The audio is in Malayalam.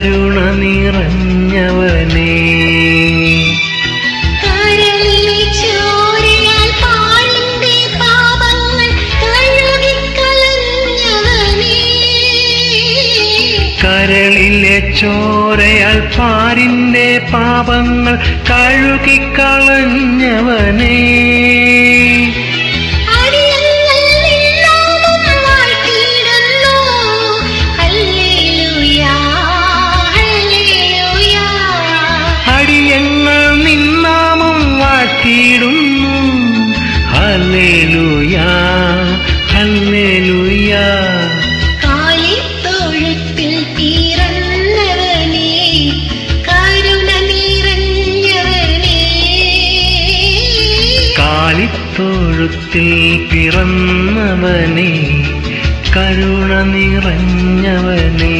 കരുണ നിറഞ്ഞവനേ കരളിലെ ചോരയാൽ പാരിന്റെ പാപങ്ങൾ കഴുകിക്കളഞ്ഞവനേ അടിയങ്ങൾ നിന്നാമം വാഴ്ത്തിയിടുന്നു ഹല്ലേലൂയാ ഹല്ലേലൂയാ. കാലിത്തൊഴുത്തിൽ പിറന്നവനേ കരുണ നിറഞ്ഞവനേ